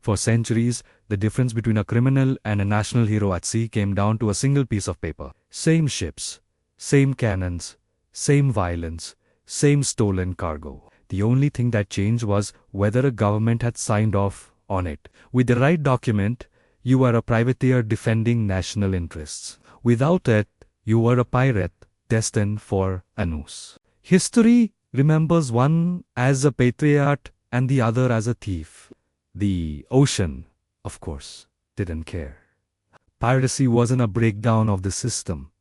For centuries, the difference between a criminal and a national hero at sea came down to a single piece of paper. Same ships, same cannons, same violence, same stolen cargo. The only thing that changed was whether a government had signed off on it. With the right document, you were a privateer defending national interests. Without it, you were a pirate destined for a noose. History remembers one as a patriot and the other as a thief. The ocean, of course, didn't care. Piracy wasn't a breakdown of the system.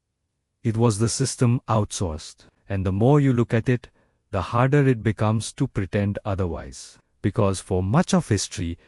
It was the system outsourced. And the more you look at it, the harder it becomes to pretend otherwise. Because for much of history,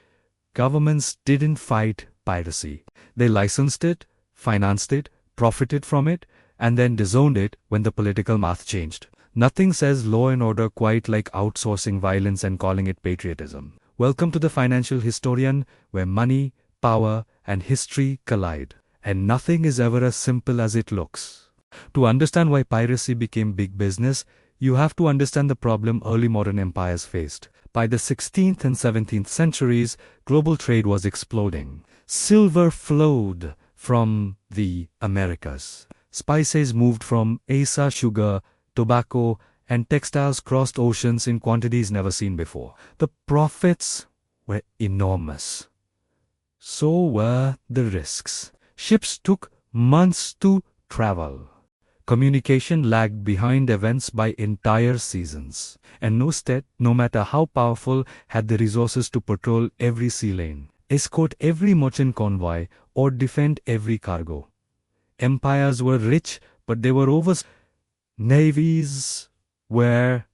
governments didn't fight piracy. They licensed it, financed it, profited from it, and then disowned it when the political math changed. Nothing says law and order quite like outsourcing violence and calling it patriotism. Welcome to the Financial Historian, where money, power, and history collide. And nothing is ever as simple as it looks. To understand why piracy became big business, you have to understand the problem early modern empires faced. By the 16th and 17th centuries, global trade was exploding. Silver flowed from the Americas. Spices moved from Asia, sugar, tobacco, and textiles crossed oceans in quantities never seen before. The profits were enormous. So were the risks. Ships took months to travel. Communication lagged behind events by entire seasons, and no state, no matter how powerful, had the resources to patrol every sea lane, escort every merchant convoy, or defend every cargo. Empires were rich, but they were navies were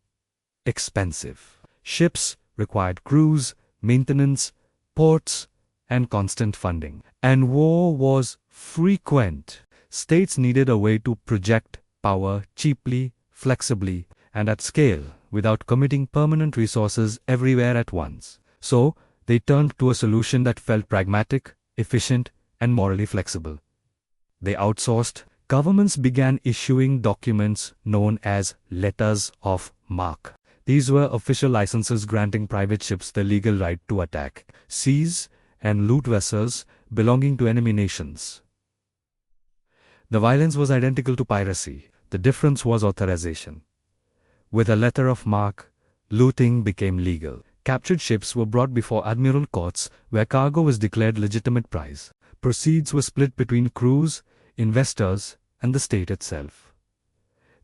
expensive. Ships required crews, maintenance, ports, and constant funding. And war was frequent. States needed a way to project power cheaply, flexibly, and at scale, without committing permanent resources everywhere at once. So, they turned to a solution that felt pragmatic, efficient, and morally flexible. They outsourced. Governments began issuing documents known as letters of marque. These were official licenses granting private ships the legal right to attack, seize, and loot vessels belonging to enemy nations. The violence was identical to piracy. The difference was authorization. With a letter of marque, looting became legal. Captured ships were brought before admiral courts, where cargo was declared legitimate prize. Proceeds were split between crews, investors, and the state itself.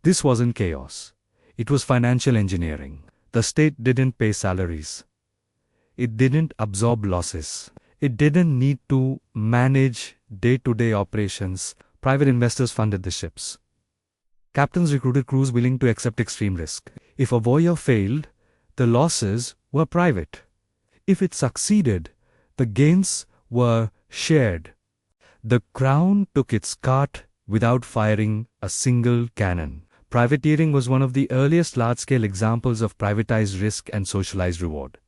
This wasn't chaos. It was financial engineering. The state didn't pay salaries. It didn't absorb losses. It didn't need to manage day-to-day operations. Private investors funded the ships. Captains recruited crews willing to accept extreme risk. If a voyage failed, the losses were private. If it succeeded, the gains were shared. The crown took its cut without firing a single cannon. Privateering was one of the earliest large-scale examples of privatized risk and socialized reward.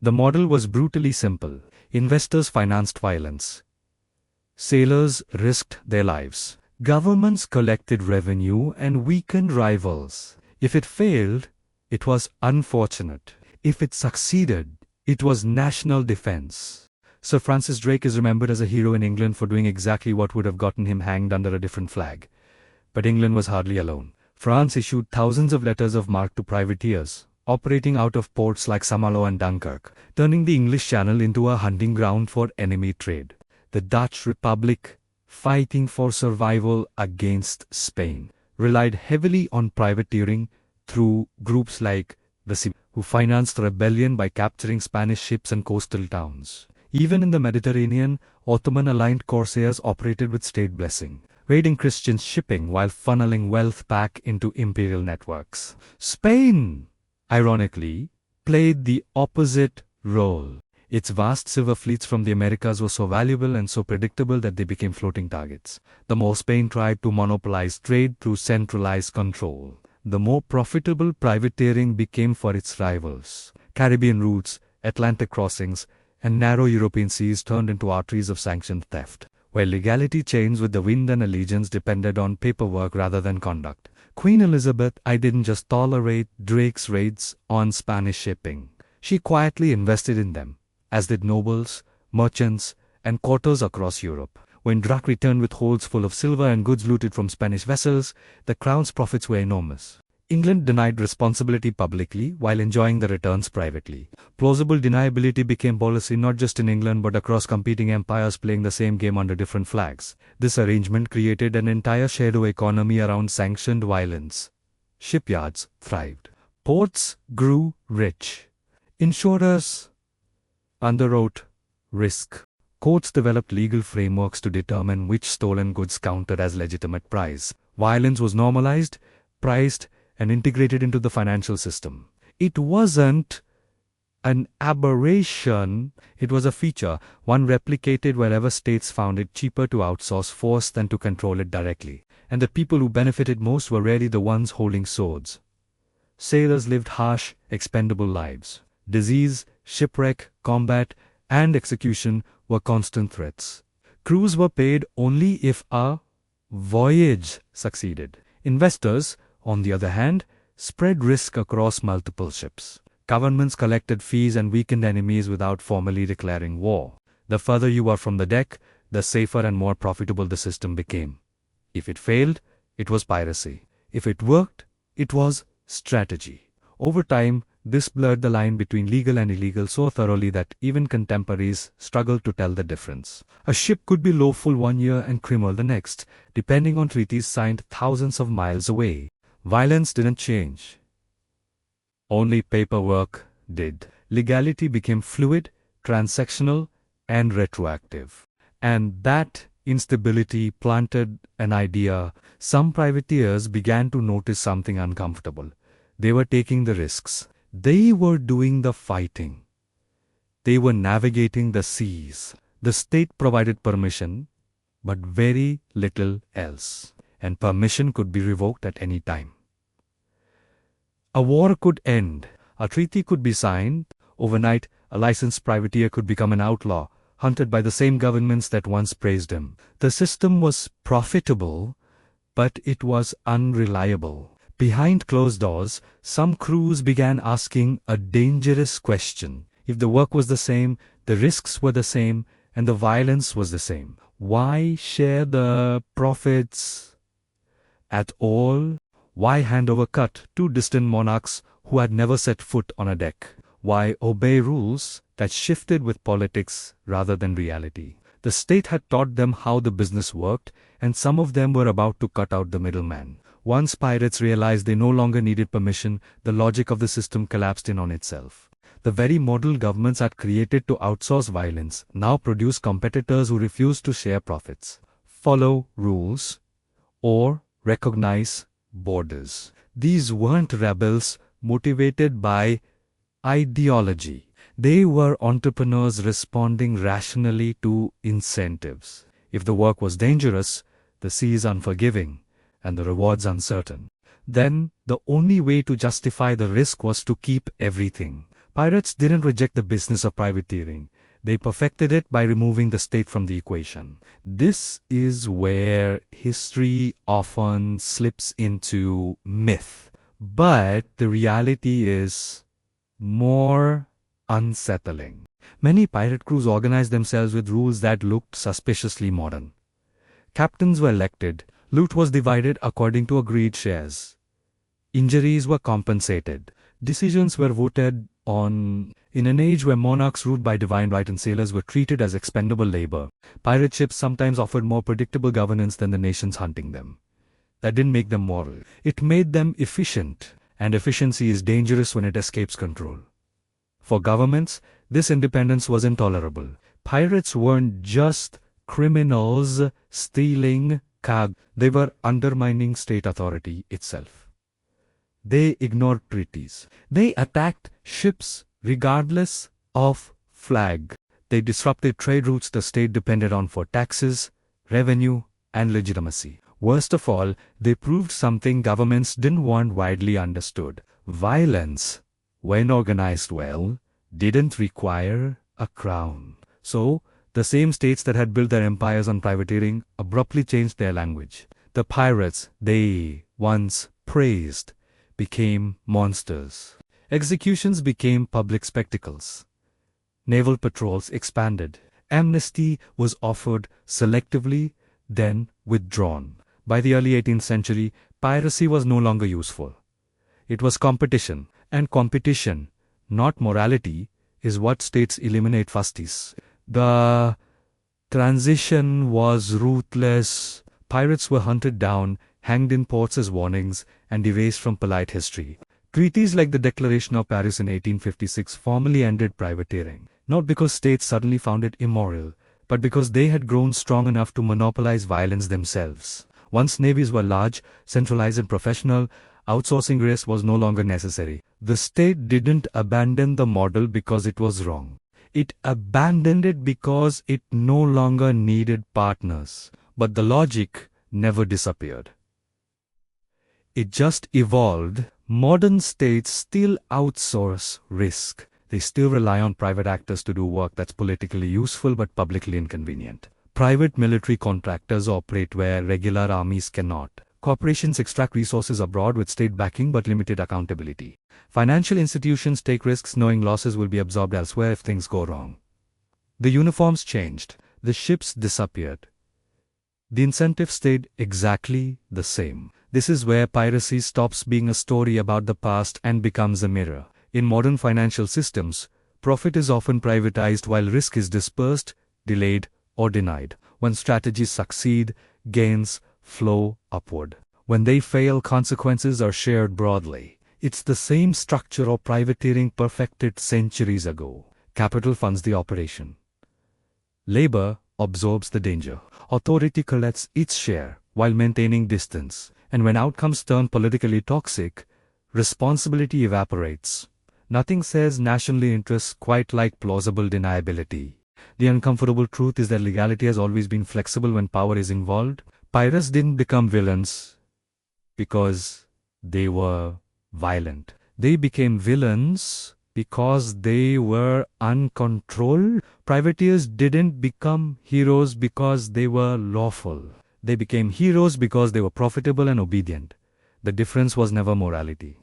The model was brutally simple. Investors financed violence. Sailors risked their lives. Governments collected revenue and weakened rivals. If it failed, it was unfortunate. If it succeeded, it was national defense. Sir Francis Drake is remembered as a hero in England for doing exactly what would have gotten him hanged under a different flag. But England was hardly alone. France issued thousands of letters of marque to privateers, operating out of ports like Saint-Malo and Dunkirk, turning the English Channel into a hunting ground for enemy trade. The Dutch Republic, fighting for survival against Spain, relied heavily on privateering through groups like the Cib, who financed rebellion by capturing Spanish ships and coastal towns. Even in the Mediterranean, Ottoman-aligned corsairs operated with state blessing, raiding Christian shipping while funneling wealth back into imperial networks. Spain, ironically, played the opposite role. Its vast silver fleets from the Americas were so valuable and so predictable that they became floating targets. The more Spain tried to monopolize trade through centralized control, the more profitable privateering became for its rivals. Caribbean routes, Atlantic crossings, and narrow European seas turned into arteries of sanctioned theft, where legality changed with the wind and allegiance depended on paperwork rather than conduct. Queen Elizabeth I didn't just tolerate Drake's raids on Spanish shipping. She quietly invested in them. as did nobles, merchants, and courtiers across Europe. When Drac returned with holds full of silver and goods looted from Spanish vessels, the crown's profits were enormous. England denied responsibility publicly while enjoying the returns privately. Plausible deniability became policy not just in England but across competing empires playing the same game under different flags. This arrangement created an entire shadow economy around sanctioned violence. Shipyards thrived. Ports grew rich. Insurers underwrote risk. Courts developed legal frameworks to determine which stolen goods counted as legitimate price. Violence was normalized, priced, and integrated into the financial system. It wasn't an aberration, it was a feature, one replicated wherever states found it cheaper to outsource force than to control it directly. And the people who benefited most were rarely the ones holding swords. Sailors lived harsh, expendable lives. Disease, shipwreck, combat, and execution were constant threats. Crews were paid only if a voyage succeeded. Investors, on the other hand, spread risk across multiple ships. Governments collected fees and weakened enemies without formally declaring war. The further you were from the deck, the safer and more profitable the system became. If it failed, it was piracy. If it worked, it was strategy. Over time, this blurred the line between legal and illegal so thoroughly that even contemporaries struggled to tell the difference. A ship could be lawful one year and criminal the next, depending on treaties signed thousands of miles away. Violence didn't change. Only paperwork did. Legality became fluid, transactional, and retroactive. And that instability planted an idea. Some privateers began to notice something uncomfortable. They were taking the risks. They were doing the fighting. They were navigating the seas. The state provided permission, but very little else. And permission could be revoked at any time. A war could end. A treaty could be signed. Overnight, a licensed privateer could become an outlaw, hunted by the same governments that once praised him. The system was profitable, but it was unreliable. Behind closed doors, some crews began asking a dangerous question. If the work was the same, the risks were the same, and the violence was the same, why share the profits at all? Why hand over cut to distant monarchs who had never set foot on a deck? Why obey rules that shifted with politics rather than reality? The state had taught them how the business worked, and some of them were about to cut out the middleman. Once pirates realized they no longer needed permission, the logic of the system collapsed in on itself. The very model governments had created to outsource violence now produce competitors who refuse to share profits, follow rules, or recognize borders. These weren't rebels motivated by ideology. They were entrepreneurs responding rationally to incentives. If the work was dangerous, the seas unforgiving, and the rewards uncertain, then the only way to justify the risk was to keep everything. Pirates didn't reject the business of privateering. They perfected it by removing the state from the equation. This is where history often slips into myth. But the reality is more unsettling. Many pirate crews organized themselves with rules that looked suspiciously modern. Captains were elected. Loot was divided according to agreed shares. Injuries were compensated. Decisions were voted on. In an age where monarchs ruled by divine right and sailors were treated as expendable labor, pirate ships sometimes offered more predictable governance than the nations hunting them. That didn't make them moral. It made them efficient, and efficiency is dangerous when it escapes control. For governments, this independence was intolerable. Pirates weren't just criminals stealing cargo. They were undermining state authority itself. They ignored treaties. They attacked ships regardless of flag. They disrupted trade routes the state depended on for taxes, revenue, and legitimacy. Worst of all, they proved something governments didn't want widely understood. Violence, when organized well, didn't require a crown. So, the same states that had built their empires on privateering abruptly changed their language. The pirates they once praised became monsters. Executions became public spectacles. Naval patrols expanded. Amnesty was offered selectively, then withdrawn. By the early 18th century, piracy was no longer useful. It was competition, and competition, not morality, is what states eliminate fastis. The transition was ruthless. Pirates were hunted down, hanged in ports as warnings, and erased from polite history. Treaties like the Declaration of Paris in 1856 formally ended privateering, not because states suddenly found it immoral, but because they had grown strong enough to monopolize violence themselves. Once navies were large, centralized and professional, outsourcing risk was no longer necessary. The state didn't abandon the model because it was wrong. It abandoned it because it no longer needed partners. But the logic never disappeared. It just evolved. Modern states still outsource risk. They still rely on private actors to do work that's politically useful but publicly inconvenient. Private military contractors operate where regular armies cannot. Corporations extract resources abroad with state backing but limited accountability. Financial institutions take risks knowing losses will be absorbed elsewhere if things go wrong. The uniforms changed. The ships disappeared. The incentive stayed exactly the same. This is where piracy stops being a story about the past and becomes a mirror. In modern financial systems, profit is often privatized while risk is dispersed, delayed, or denied. When strategies succeed, gains flow upward. When they fail, consequences are shared broadly. It's the same structure of privateering perfected centuries ago. Capital funds the operation. Labor absorbs the danger. Authority collects its share while maintaining distance. And when outcomes turn politically toxic, responsibility evaporates. Nothing says national interest quite like plausible deniability. The uncomfortable truth is that legality has always been flexible when power is involved. Pirates didn't become villains because they were violent. They became villains because they were uncontrolled. Privateers didn't become heroes because they were lawful. They became heroes because they were profitable and obedient. The difference was never morality.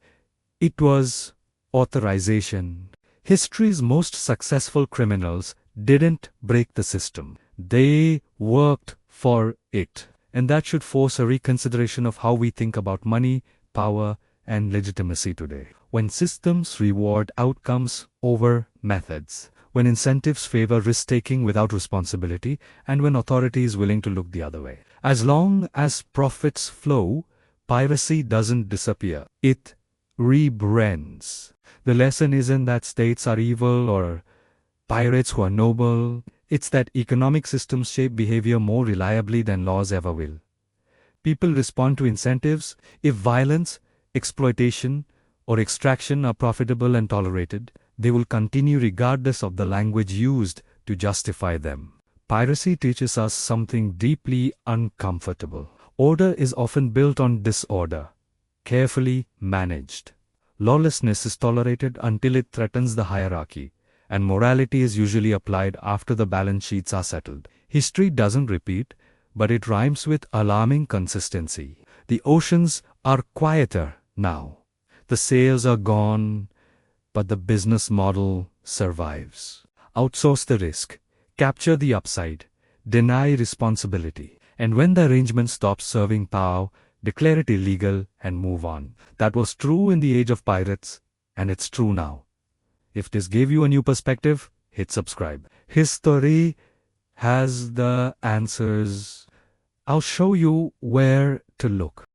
It was authorization. History's most successful criminals didn't break the system. They worked for it. And that should force a reconsideration of how we think about money, power, and legitimacy today. When systems reward outcomes over methods, when incentives favor risk-taking without responsibility, and when authority is willing to look the other way. As long as profits flow, piracy doesn't disappear. It rebrands. The lesson isn't that states are evil or pirates who are noble. It's that economic systems shape behavior more reliably than laws ever will. People respond to incentives. If violence, exploitation, or extraction are profitable and tolerated, they will continue regardless of the language used to justify them. Piracy teaches us something deeply uncomfortable. Order is often built on disorder, carefully managed. Lawlessness is tolerated until it threatens the hierarchy, and morality is usually applied after the balance sheets are settled. History doesn't repeat, but it rhymes with alarming consistency. The oceans are quieter now. The sails are gone, but the business model survives. Outsource the risk, capture the upside, deny responsibility, and when the arrangement stops serving power, declare it illegal and move on. That was true in the age of pirates, and it's true now. If this gave you a new perspective, hit subscribe. History has the answers. I'll show you where to look.